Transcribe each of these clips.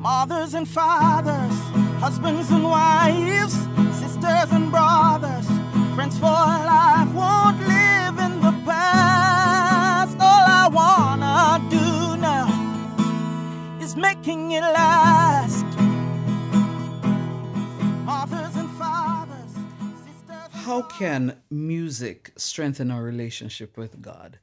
Mothers and fathers, husbands and wives, sisters and brothers, friends for life, won't live in the past. All I wanna do now is making it last. Mothers and fathers, sisters and How can music strengthen our relationship with God?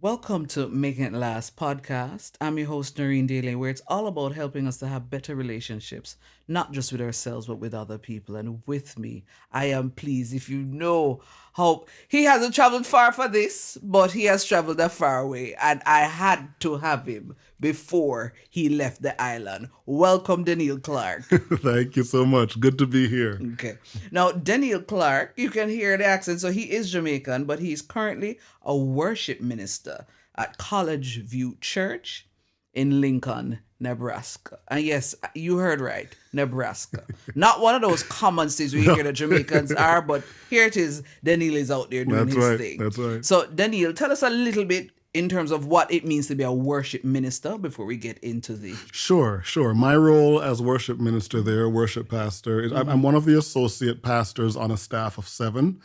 Welcome to Making It Last podcast. I'm your host, Deneil, where it's all about helping us to have better relationships, not just with ourselves, but with other people. And with me, I am pleased. If you know how he hasn't traveled far for this, but he has traveled a far way, and I had to have him before he left the island. Welcome, Deneil Clarke. Thank you so much. Good to be here. Okay. Now, Deneil Clarke, you can hear the accent. So he is Jamaican, but he's currently a worship minister at College View Church in Lincoln, Nebraska. And yes, you heard right, Nebraska. Not one of those common states where you hear the Jamaicans are, but here it is. Deneil is out there doing his thing. That's right. So, Deneil, tell us a little bit in terms of what it means to be a worship minister before we get into the... Sure. My role as worship minister there, worship pastor, is I'm one of the associate pastors on a staff of 7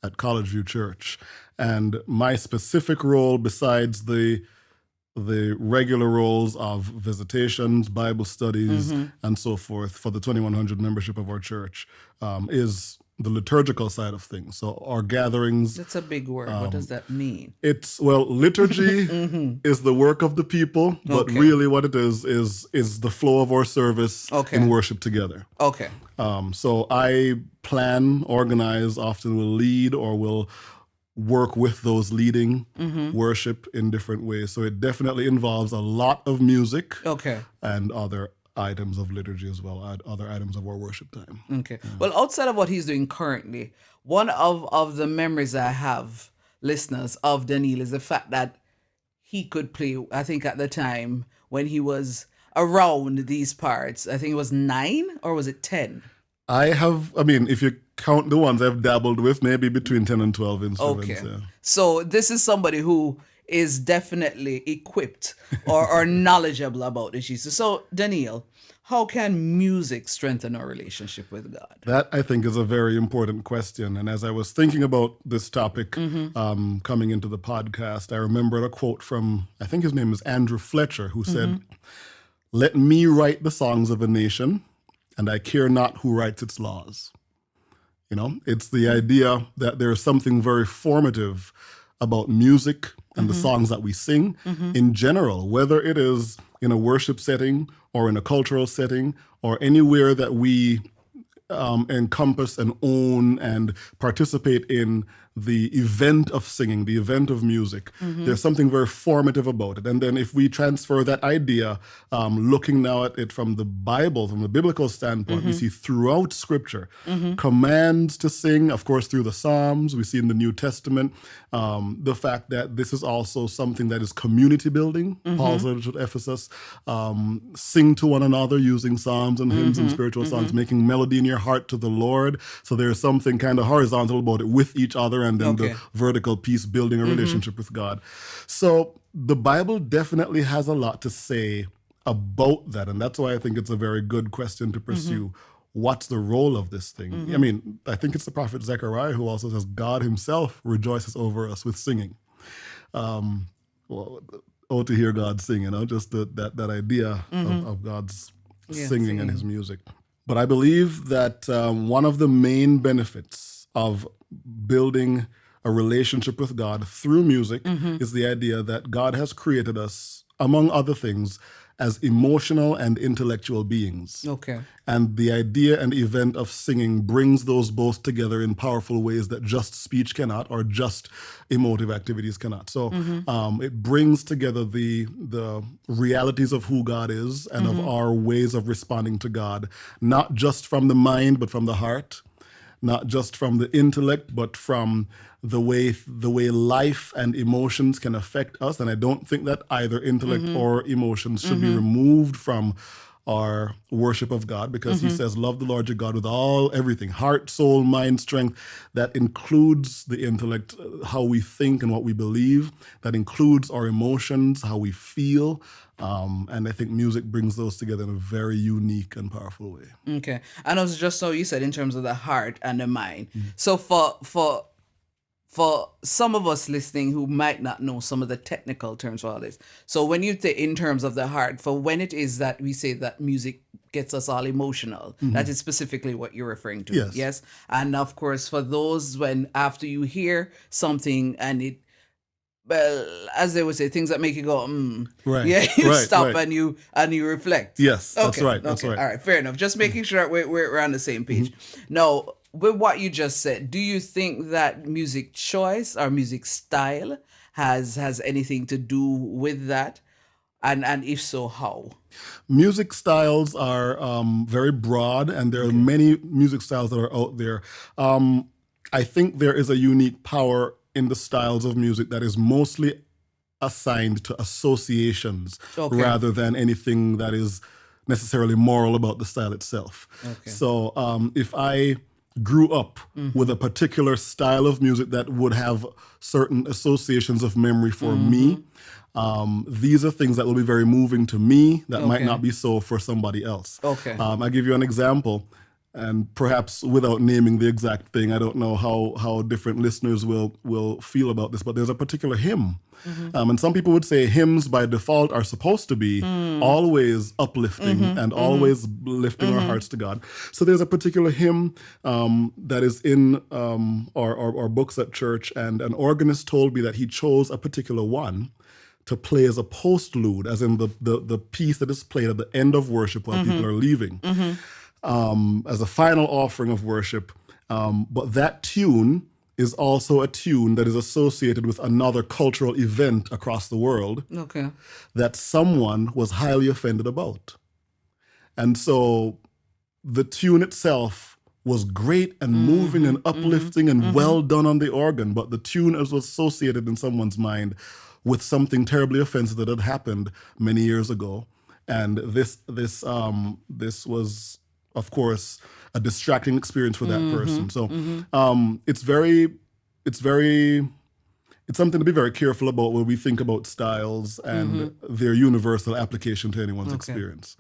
at College View Church. And my specific role, besides the regular roles of visitations, Bible studies, and so forth for the 2100 membership of our church, is the liturgical side of things. So our gatherings... That's a big word. What does that mean? Liturgy is the work of the people, but really what it is the flow of our service in worship together. Okay. So I plan, organize, often will lead or will work with those leading worship in different ways. So it definitely involves a lot of music and other items of liturgy as well, other items of our worship time. Okay. Yeah. Well, outside of what he's doing currently, one of the memories I have, listeners, of Deneil is the fact that he could play, I think at the time when he was around these parts, I think it was 9 or was it 10? If you count the ones I've dabbled with, maybe between 10 and 12 instruments. Okay. Yeah. So this is somebody who is definitely equipped or knowledgeable about this Jesus. So, Deneil, how can music strengthen our relationship with God? That, I think, is a very important question. And as I was thinking about this topic coming into the podcast, I remembered a quote from, I think his name is Andrew Fletcher, who said, "Let me write the songs of a nation, and I care not who writes its laws." You know, it's the idea that there is something very formative about music and the songs that we sing in general, whether it is in a worship setting or in a cultural setting or anywhere that we encompass and own and participate in the event of singing, the event of music. There's something very formative about it. And then if we transfer that idea, looking now at it from the Bible, from the biblical standpoint, we see throughout Scripture commands to sing, of course, through the Psalms. We see in the New Testament the fact that this is also something that is community building. Paul said to Ephesus, sing to one another using psalms and hymns and spiritual songs, making melody in your heart to the Lord. So there's something kind of horizontal about it with each other, and then the vertical piece building a relationship with God. So the Bible definitely has a lot to say about that, and that's why I think it's a very good question to pursue. What's the role of this thing? I mean, I think it's the prophet Zechariah who also says God himself rejoices over us with singing. To hear God sing, just that idea of God's singing and his music. But I believe that one of the main benefits of building a relationship with God through music is the idea that God has created us, among other things, as emotional and intellectual beings. Okay. And the idea and event of singing brings those both together in powerful ways that just speech cannot, or just emotive activities cannot. So it brings together the realities of who God is and of our ways of responding to God, not just from the mind, but from the heart, not just from the intellect, but from the way life and emotions can affect us. And I don't think that either intellect or emotions should be removed from our worship of God, because he says, love the Lord your God with everything, heart, soul, mind, strength. That includes the intellect, how we think and what we believe. That includes our emotions, how we feel. And I think music brings those together in a very unique and powerful way. Okay. And also just so you said in terms of the heart and the mind. So for some of us listening who might not know some of the technical terms for all this. So when you think in terms of the heart, for when it is that we say that music gets us all emotional, that is specifically what you're referring to. Yes. Yes. And of course, for those when after you hear something and it, well, as they would say, things that make you go, Right. yeah, you Right, stop right. and you reflect. Yes, that's Okay, right. That's okay, right. all right, fair enough. Just making sure that we're on the same page. Now, with what you just said, do you think that music choice or music style has anything to do with that? And if so, how? Music styles are very broad, and there are many music styles that are out there. I think there is a unique power in the styles of music that is mostly assigned to associations rather than anything that is necessarily moral about the style itself. So if I grew up with a particular style of music that would have certain associations of memory for me, these are things that will be very moving to me that might not be so for somebody else. I'll give you an example. And perhaps without naming the exact thing, I don't know how different listeners will feel about this, but there's a particular hymn. And some people would say hymns by default are supposed to be always uplifting and always lifting our hearts to God. So there's a particular hymn that is in our books at church, and an organist told me that he chose a particular one to play as a postlude, as in the piece that is played at the end of worship while people are leaving. As a final offering of worship. But that tune is also a tune that is associated with another cultural event across the world that someone was highly offended about. And so the tune itself was great and moving and uplifting and well done on the organ, but the tune was associated in someone's mind with something terribly offensive that had happened many years ago. And this was, of course, a distracting experience for that person. So it's something to be very careful about when we think about styles and their universal application to anyone's experience.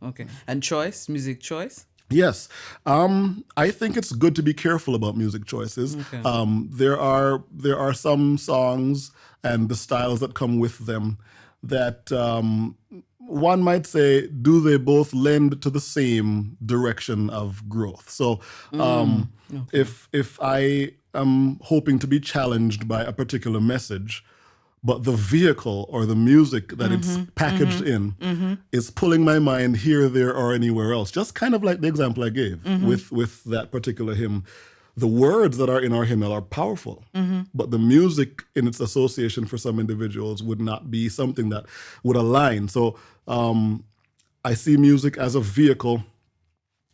Okay. And choice, music choice? Yes. I think it's good to be careful about music choices. There are some songs and the styles that come with them that one might say, do they both lend to the same direction of growth? So if I am hoping to be challenged by a particular message, but the vehicle or the music that it's packaged in is pulling my mind here, there, or anywhere else, just kind of like the example I gave with that particular hymn. The words that are in our hymnal are powerful, but the music in its association for some individuals would not be something that would align. So I see music as a vehicle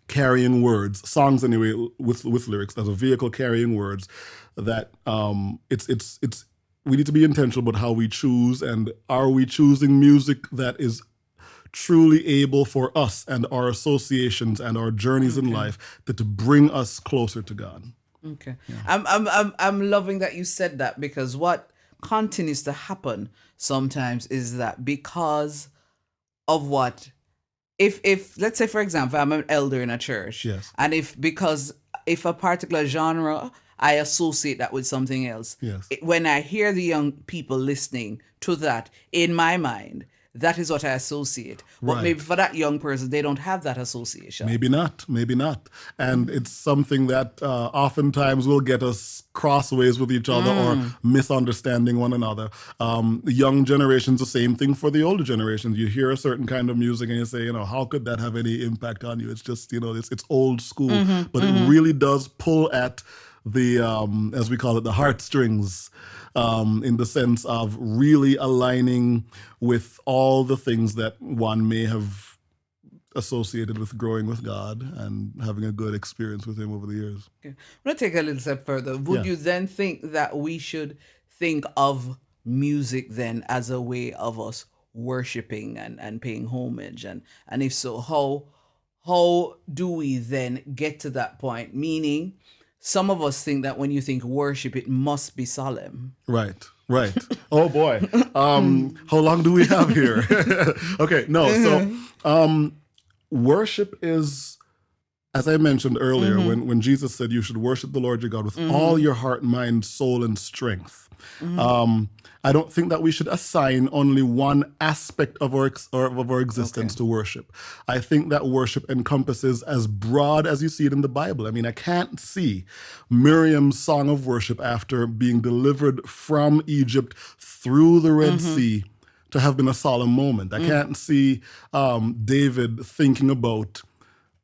carrying words, songs anyway, with lyrics, as a vehicle carrying words that it's we need to be intentional about how we choose, and are we choosing music that is truly able for us and our associations and our journeys in life to bring us closer to God. Okay. Yeah. I'm loving that you said that, because what continues to happen sometimes is that because of what if let's say, for example, I'm an elder in a church, and if a particular genre, I associate that with something else. When I hear the young people listening to that, in my mind, that is what I associate. But maybe for that young person, they don't have that association. Maybe not. And it's something that oftentimes will get us crossways with each other or misunderstanding one another. The young generations, the same thing for the older generations. You hear a certain kind of music and you say, how could that have any impact on you? It's just, it's old school. But it really does pull at the, as we call it, the heartstrings, in the sense of really aligning with all the things that one may have associated with growing with God and having a good experience with Him over the years. Okay. I'm going to take a little step further. Would you then think that we should think of music then as a way of us worshiping and paying homage? And if so, how do we then get to that point? Meaning, some of us think that when you think worship, it must be solemn. Right. Oh boy. How long do we have here? Okay, no. So worship is, as I mentioned earlier, when Jesus said you should worship the Lord your God with all your heart, mind, soul, and strength. I don't think that we should assign only one aspect of our existence to worship. I think that worship encompasses as broad as you see it in the Bible. I mean, I can't see Miriam's song of worship after being delivered from Egypt through the Red Sea to have been a solemn moment. I can't see David thinking about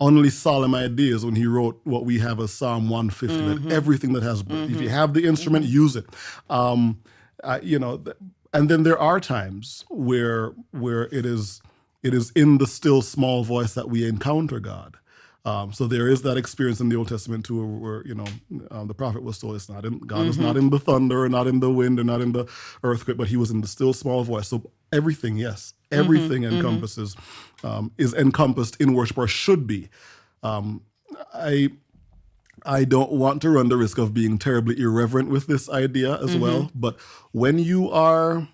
only solemn ideas when he wrote what we have as Psalm 150, that everything that has breath. If you have the instrument, use it. And then there are times where it is in the still small voice that we encounter God. So there is that experience in the Old Testament too, where the prophet was told God is not in the thunder, or not in the wind, or not in the earthquake, but He was in the still small voice. So everything, yes, everything encompasses is encompassed in worship, or should be. I don't want to run the risk of being terribly irreverent with this idea as well, but when you are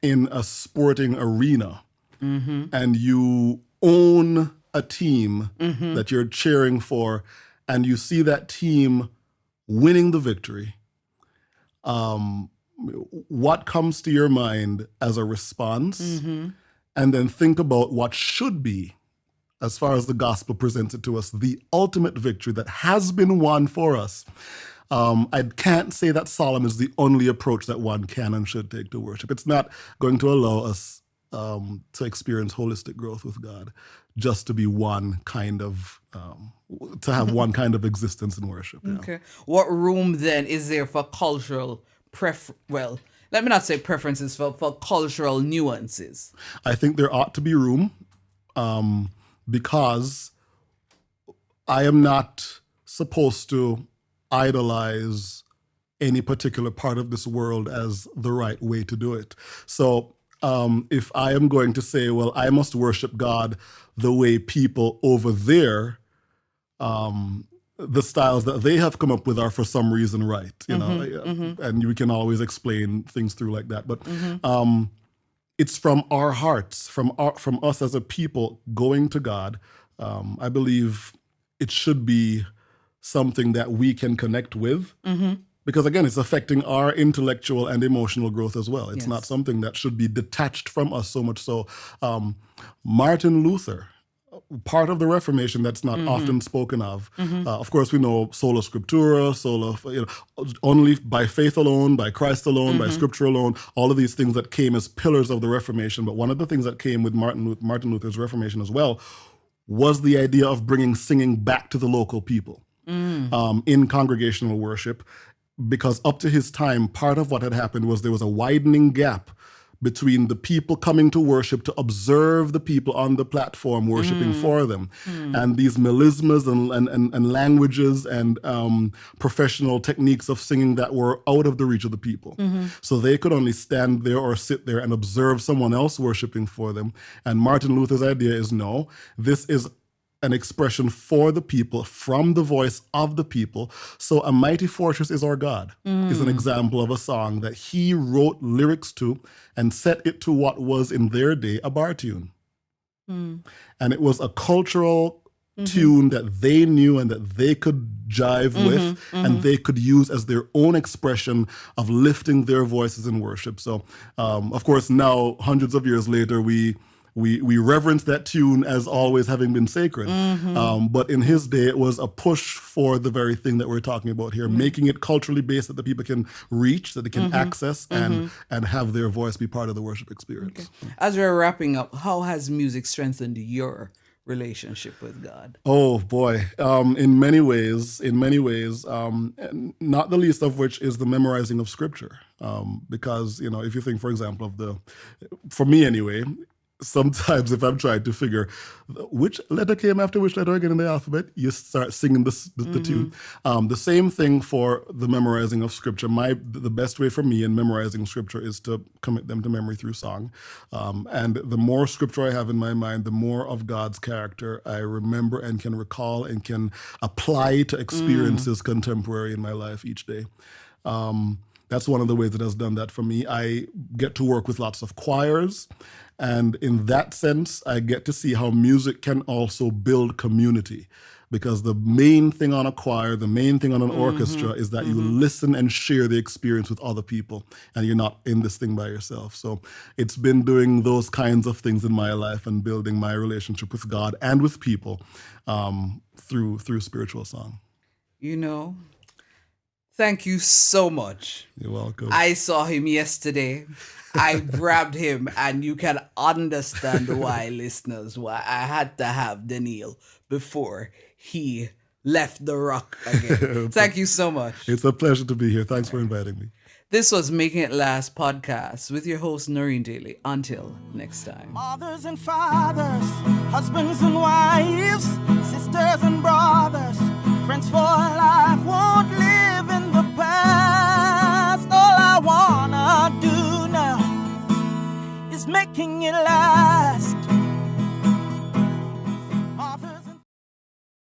in a sporting arena and you own a team that you're cheering for, and you see that team winning the victory, what comes to your mind as a response? And then think about what should be, as far as the gospel presents it to us, the ultimate victory that has been won for us. I can't say that solemn is the only approach that one can and should take to worship. It's not going to allow us to experience holistic growth with God, just to be one kind of, to have one kind of existence in worship. Yeah. Okay. What room then is there for cultural well, let me not say preferences, for cultural nuances? I think there ought to be room, because I am not supposed to idolize any particular part of this world as the right way to do it. So if I am going to say, well, I must worship God the way people over there, the styles that they have come up with are for some reason right, and we can always explain things through like that. But it's from our hearts, from us as a people going to God. I believe it should be something that we can connect with, because again, it's affecting our intellectual and emotional growth as well. It's not something that should be detached from us so much so. Martin Luther, part of the Reformation that's not often spoken of. Of course, we know sola scriptura, only by faith alone, by Christ alone, by Scripture alone. All of these things that came as pillars of the Reformation. But one of the things that came with Martin Luther's Reformation as well was the idea of bringing singing back to the local people in congregational worship. Because up to his time, part of what had happened was there was a widening gap between the people coming to worship to observe the people on the platform worshiping for them. And these melismas and languages and professional techniques of singing that were out of the reach of the people. So they could only stand there or sit there and observe someone else worshiping for them. And Martin Luther's idea is, no, this is an expression for the people, from the voice of the people. So A Mighty Fortress Is Our God is an example of a song that he wrote lyrics to and set it to what was in their day a bar tune. And it was a cultural tune that they knew and that they could jive with and they could use as their own expression of lifting their voices in worship. So, of course, now, hundreds of years later, we reverence that tune as always having been sacred. But in his day, it was a push for the very thing that we're talking about here, making it culturally based that the people can reach, that they can access and have their voice be part of the worship experience. Okay. As we're wrapping up, how has music strengthened your relationship with God? Oh boy, in many ways, not the least of which is the memorizing of Scripture. Because, if you think, for example, for me anyway, sometimes if I'm trying to figure which letter came after which letter again in the alphabet, you start singing the tune. The same thing for the memorizing of scripture. The best way for me in memorizing scripture is to commit them to memory through song. And the more scripture I have in my mind, the more of God's character I remember and can recall and can apply to experiences contemporary in my life each day. That's one of the ways it has done that for me. I get to work with lots of choirs. And in that sense, I get to see how music can also build community. Because the main thing on a choir, the main thing on an orchestra is that you listen and share the experience with other people. And you're not in this thing by yourself. So it's been doing those kinds of things in my life and building my relationship with God and with people through spiritual song. You know, thank you so much. You're welcome. I saw him yesterday. I grabbed him, and you can understand why, listeners, why I had to have Deneil before he left the rock again. Thank you so much. It's a pleasure to be here. Thanks for inviting me. This was Making It Last podcast with your host, Noreen Daly. Until next time. Mothers and fathers, husbands and wives, sisters and brothers, friends for life won't live in the past. All I wanna do now is making it last.